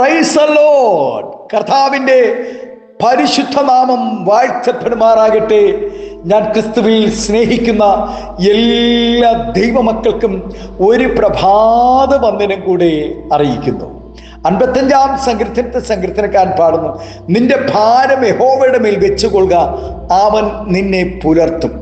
Praise the Lord. കർത്താവിൻ്റെ പരിശുദ്ധ നാമം വാഴ്ത്തപ്പെടുമാറാകട്ടെ. ഞാൻ ക്രിസ്തുവിൽ സ്നേഹിക്കുന്ന എല്ലാ ദൈവമക്കൾക്കും ഒരു പ്രഭാത വന്ദനം കൂടെ അറിയിക്കുന്നു. 55-ാം സങ്കീർത്തനക്കാരൻ പാടുന്നു, നിന്റെ ഭാരം യഹോവയുടെ മേൽ വെച്ചുകൊള്ളുക, അവൻ നിന്നെ പുലർത്തും.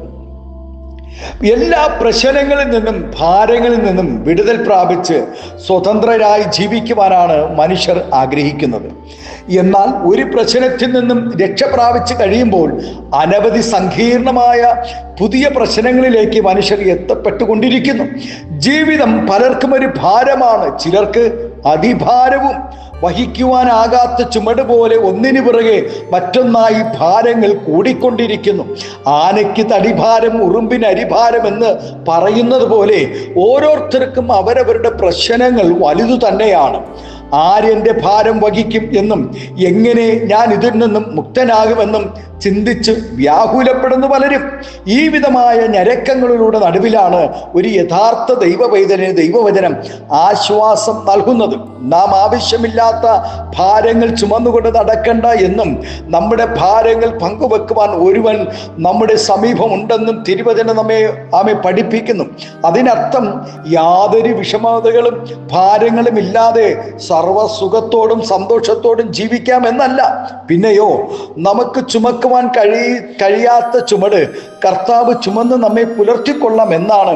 എല്ലാ പ്രശ്നങ്ങളിൽ നിന്നും ഭാരങ്ങളിൽ നിന്നും വിടുതൽ പ്രാപിച്ച് സ്വതന്ത്രരായി ജീവിക്കുവാനാണ് മനുഷ്യർ ആഗ്രഹിക്കുന്നത്. എന്നാൽ ഒരു പ്രശ്നത്തിൽ നിന്നും രക്ഷ പ്രാപിച്ച് കഴിയുമ്പോൾ അനവധി സങ്കീർണമായ പുതിയ പ്രശ്നങ്ങളിലേക്ക് മനുഷ്യർ എത്തപ്പെട്ടുകൊണ്ടിരിക്കുന്നു. ജീവിതം പലർക്കും ഒരു ഭാരമാണ്, ചിലർക്ക് അതിഭാരവും. വഹിക്കുവാനാകാത്ത ചുമട് പോലെ ഒന്നിനു പിറകെ മറ്റൊന്നായി ഭാരങ്ങൾ കൂടിക്കൊണ്ടിരിക്കുന്നു. ആനയ്ക്ക് തടിഭാരം ഉറുമ്പിന് അരിഭാരം എന്ന് പറയുന്നത് പോലെ ഓരോരുത്തർക്കും അവരവരുടെ പ്രശ്നങ്ങൾ വലുതു തന്നെയാണ്. ആരെൻ്റെ ഭാരം വഹിക്കും എന്നും എങ്ങനെ ഞാൻ ഇതിൽ നിന്നും മുക്തനാകുമെന്നും ചിന്തിച്ച് വ്യാകുലപ്പെടുന്ന പലരും. ഈ വിധമായ ഞരക്കങ്ങളിലൂടെ നടുവിലാണ് ഒരു യഥാർത്ഥ ദൈവവചനം ആശ്വാസം നൽകുന്നത്. നാം ആവശ്യമില്ലാത്ത ഭാരങ്ങൾ ചുമന്നുകൊണ്ട് നടക്കണ്ട എന്നും നമ്മുടെ ഭാരങ്ങൾ പങ്കുവെക്കുവാൻ ഒരുവൻ നമ്മുടെ സമീപമുണ്ടെന്നും തിരുവചനം നമ്മെ പഠിപ്പിക്കുന്നു. അതിനർത്ഥം യാതൊരു വിഷമതകളും ഭാരങ്ങളും ഇല്ലാതെ സർവസുഖത്തോടും സന്തോഷത്തോടും ജീവിക്കാം എന്നല്ല. പിന്നെയോ നമുക്ക് ചുമക്കുവാൻ കഴിയാത്ത ചുമട് കർത്താവ് ചുമന്ന് നമ്മെ പുലർത്തിക്കൊള്ളാം എന്നാണ്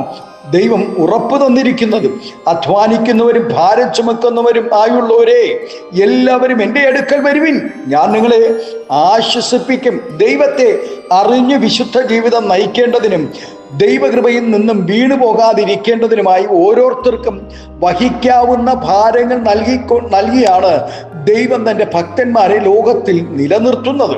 ദൈവം ഉറപ്പു തന്നിരിക്കുന്നത്. അധ്വാനിക്കുന്നവരും ഭാരം ചുമക്കുന്നവരും ആയുള്ളവരെ എല്ലാവരും എൻ്റെ അടുക്കൽ വരുവിൻ, ഞാൻ നിങ്ങളെ ആശ്വസിപ്പിക്കും. ദൈവത്തെ അറിഞ്ഞ് വിശുദ്ധ ജീവിതം നയിക്കേണ്ടതിനും ദൈവകൃപയിൽ നിന്നും വീണു പോകാതിരിക്കേണ്ടതിനുമായി ഓരോരുത്തർക്കും വഹിക്കാവുന്ന ഭാരങ്ങൾ നൽകിയാണ് ദൈവം തൻ്റെ ഭക്തന്മാരെ ലോകത്തിൽ നിലനിർത്തുന്നത്.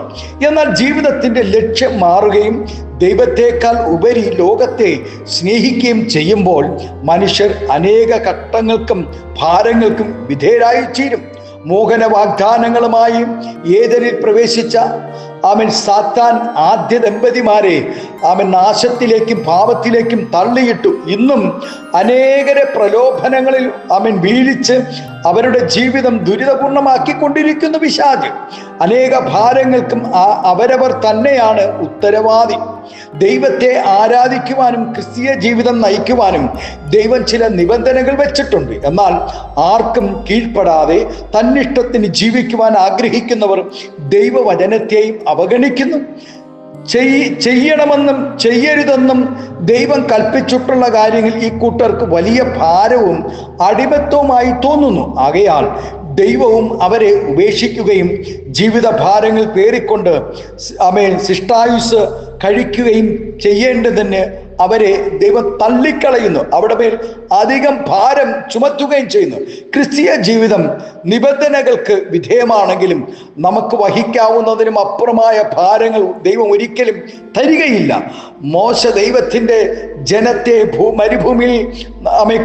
എന്നാൽ ജീവിതത്തിൻ്റെ ലക്ഷ്യം മാറുകയും ദൈവത്തെക്കാൾ ഉപരി ലോകത്തെ സ്നേഹിക്കുകയും ചെയ്യുമ്പോൾ മനുഷ്യർ അനേക ഘട്ടങ്ങൾക്കും ഭാരങ്ങൾക്കും വിധേയരായി തീരും. മോഹന വാഗ്ദാനങ്ങളുമായി ഏദനിൽ പ്രവേശിച്ച സാത്താൻ ആദ്യ ദമ്പതിമാരെ നാശത്തിലേക്കും പാപത്തിലേക്കും തള്ളിയിട്ടു. ഇന്നും അനേകരെ പ്രലോഭനങ്ങളിൽ വീഴിച്ച് അവരുടെ ജീവിതം ദുരിതപൂർണമാക്കിക്കൊണ്ടിരിക്കുന്ന പിശാച്. അനേക ഭാരങ്ങൾക്കും അവരവർ തന്നെയാണ് ഉത്തരവാദി. ദൈവത്തെ ആരാധിക്കുവാനും ക്രിസ്തീയ ജീവിതം നയിക്കുവാനും ദൈവം ചില നിബന്ധനകൾ വെച്ചിട്ടുണ്ട്. എന്നാൽ ആർക്കും കീഴ്പ്പെടാതെ തന്നിഷ്ടത്തിന് ജീവിക്കുവാൻ ആഗ്രഹിക്കുന്നവർ ദൈവവചനത്തെയും അവഗണിക്കുന്നു. ചെയ്യണമെന്നും ചെയ്യരുതെന്നും ദൈവം കൽപ്പിച്ചിട്ടുള്ള കാര്യങ്ങൾ ഈ കൂട്ടർക്ക് വലിയ ഭാരവും അടിമത്വവുമായി തോന്നുന്നു. ആകയാൽ ദൈവവും അവരെ ഉപേക്ഷിക്കുകയും ജീവിത ഭാരങ്ങൾ പേറിക്കൊണ്ട് ശിഷ്ടായുസ് കഴിക്കുകയും ചെയ്യേണ്ടതിന് അവരെ ദൈവം തള്ളിക്കളയുന്നു, അവിടെ മേൽ അധികം ഭാരം ചുമത്തുകയും ചെയ്യുന്നു. ക്രിസ്തീയ ജീവിതം നിബന്ധനകൾക്ക് വിധേയമാണെങ്കിലും നമുക്ക് വഹിക്കാവുന്നതിനും അപ്പുറമായ ഭാരങ്ങൾ ദൈവം ഒരിക്കലും തരികയില്ല. മോശ ദൈവത്തിൻ്റെ ജനത്തെ മരുഭൂമിയിൽ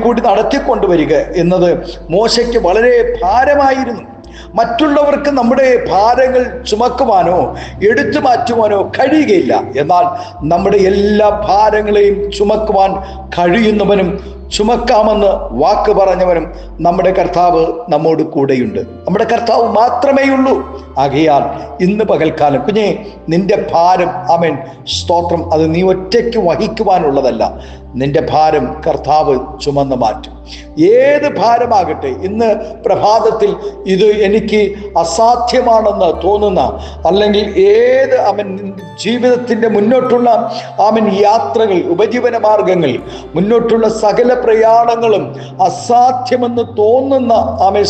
കൂടി നടത്തിക്കൊണ്ടുവരിക എന്നത് മോശയ്ക്ക് വളരെ ഭാരമായിരുന്നു. മറ്റുള്ളവർക്ക് നമ്മുടെ ഭാരങ്ങൾ ചുമക്കുവാനോ എടുത്തു മാറ്റുവാനോ കഴിയുകയില്ല. എന്നാൽ നമ്മുടെ എല്ലാ ഭാരങ്ങളെയും ചുമക്കുവാൻ കഴിയുന്നവനും ചുമക്കാമെന്ന് വാക്ക് പറഞ്ഞവനും നമ്മുടെ കർത്താവ് നമ്മോട് കൂടെയുണ്ട്. നമ്മുടെ കർത്താവ് മാത്രമേ ഉള്ളൂ. ആകയാൽ ഇന്ന് പകൽക്കാലം കുഞ്ഞെ, നിന്റെ ഭാരം സ്തോത്രം, അത് നീ ഒറ്റയ്ക്ക് വഹിക്കുവാനുള്ളതല്ല. നിന്റെ ഭാരം കർത്താവ് ചുമന്ന് മാറ്റും. ഏത് ഭാരമാകട്ടെ, ഇന്ന് പ്രഭാതത്തിൽ ഇത് എനിക്ക് അസാധ്യമാണെന്ന് തോന്നുന്ന, അല്ലെങ്കിൽ ഏത് ജീവിതത്തിൻ്റെ മുന്നോട്ടുള്ള യാത്രകൾ, ഉപജീവന മാർഗങ്ങൾ, മുന്നോട്ടുള്ള സകല പ്രയാണങ്ങളും അസാധ്യമെന്ന് തോന്നുന്ന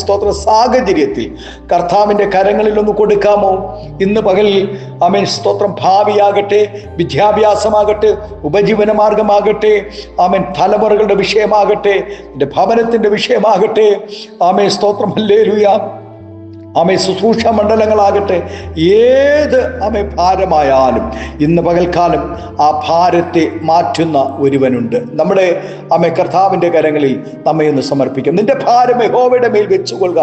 സ്തോത്ര സാഹചര്യത്തിൽ കർത്താവിൻ്റെ കരങ്ങളിൽ ഒന്ന് കൊടുക്കാമോ? ഇന്ന് പകലിൽ സ്തോത്രം, ഭാവിയാകട്ടെ, വിദ്യാഭ്യാസമാകട്ടെ, ഉപജീവന മാർഗമാകട്ടെ, തലമുറകളുടെ വിഷയമാകട്ടെ, ഭവനത്തിൻ്റെ വിഷയമാകട്ടെ, സ്തോത്രം, ഹല്ലേലൂയ, ആമേ ശുശ്രൂഷ മണ്ഡലങ്ങളാകട്ടെ, ഏത് ആമേ ഭാരമായാലും ഇന്ന് പകൽക്കാലം ആ ഭാരത്തെ മാറ്റുന്ന ഒരുവനുണ്ട്. നമ്മുടെ ആമേ കർത്താവിൻ്റെ കരങ്ങളിൽ നമ്മെ ഒന്ന് സമർപ്പിക്കും. നിന്റെ ഭാരം യഹോവയുടെ മേൽ വെച്ചുകൊള്ളുക,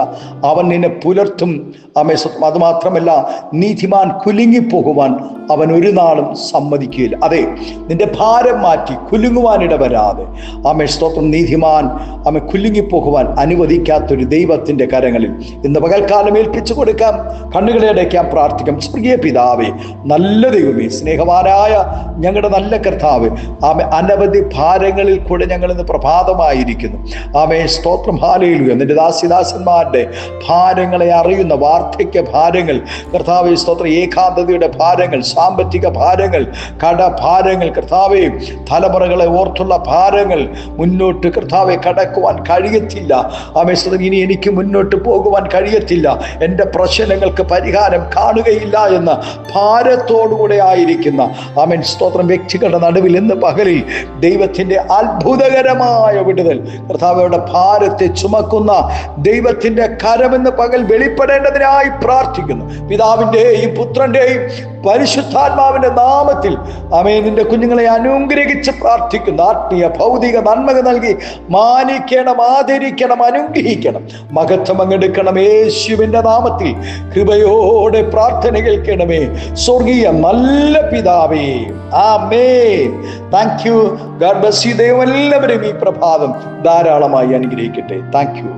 അവൻ നിന്നെ പുലർത്തും. ആമേ അതുമാത്രമല്ല, നീതിമാൻ കുലുങ്ങിപ്പോകുവാൻ അവൻ ഒരു നാളും സമ്മതിക്കുകയില്ല. അതെ, നിന്റെ ഭാരം മാറ്റി കുലുങ്ങുവാനിട വരാതെ ആമേ സ്തോത്രം, നീതിമാൻ ആമേ കുലുങ്ങിപ്പോകുവാൻ അനുവദിക്കാത്തൊരു ദൈവത്തിൻ്റെ കരങ്ങളിൽ ഇന്ന് പകൽക്കാലം ഏൽപ്പിച്ചു കൊടുക്കാം. കണ്ണുകളെ അടയ്ക്കാം, പ്രാർത്ഥിക്കാം. സ്വർഗീയ പിതാവേ, നല്ല ദൈവമേ, സ്നേഹവാനായ ഞങ്ങളുടെ നല്ല കർത്താവ്, ആമേ അനവധി ഭാരങ്ങളിൽ കൂടെ ഞങ്ങൾ ഇന്ന് പ്രഭാതമായിരിക്കുന്നു. ആമേ സ്തോത്രം, ഹല്ലേലൂയ. നിന്റെ ദാസിദാസന്മാരുടെ ഭാരങ്ങളെ അറിയുന്ന, വാർദ്ധക്യ ഭാരങ്ങൾ കർത്താവേ സ്തോത്രം, ഏകാന്തതയുടെ ഭാരങ്ങൾ, സാമ്പത്തിക ഭാരങ്ങൾ, കടഭാരങ്ങൾ കർത്താവേ, തലമുറകളെ ഓർത്തുള്ള ഭാരങ്ങൾ, മുന്നോട്ട് കർത്താവെ കടക്കുവാൻ കഴിയത്തില്ല. ആമേ സ്തോത്രം, ഇനി എനിക്ക് മുന്നോട്ട് പോകുവാൻ കഴിയത്തില്ല, എൻ്റെ പ്രശ്നങ്ങൾക്ക് പരിഹാരം കാണുകയില്ല എന്ന ഭാരത്തോടുകൂടെ ആയിരിക്കുന്ന ആമേൻ സ്തോത്രം വ്യക്തികളുടെ നടുവിൽ ഇന്ന് പകലിൽ ദൈവത്തിൻ്റെ അത്ഭുതകരമായ വിടുതൽ കർത്താവയുടെ ഭാരത്തെ ചുമക്കുന്ന ദൈവത്തിൻ്റെ കരമെന്ന് പകൽ വെളിപ്പെടേണ്ടതിനായി പ്രാർത്ഥിക്കുന്നു. പിതാവിൻ്റെയും പുത്രൻ്റെയും പരിശുദ്ധാത്മാവിൻ്റെ നാമത്തിൽ ആമേൻ നിന്റെ കുഞ്ഞുങ്ങളെ അനുഗ്രഹിച്ച് പ്രാർത്ഥിക്കുന്നു. ആത്മീയ ഭൗതിക നന്മകൾ നൽകി മാനിക്കണം, ആദരിക്കണം, അനുഗ്രഹിക്കണം, മഹത്വം അങ്ങെടുക്കണം. യേശുവിൻ്റെ നാമത്തിൽ കൃപയോടെ പ്രാർത്ഥന കേൾക്കണമേ സ്വർഗീയ നല്ല പിതാവേ, ആമേൻ. Thank you. God bless you. ദൈവം എല്ലാവരും ഈ പ്രഭാതം ധാരാളമായി അനുഗ്രഹിക്കട്ടെ. Thank U.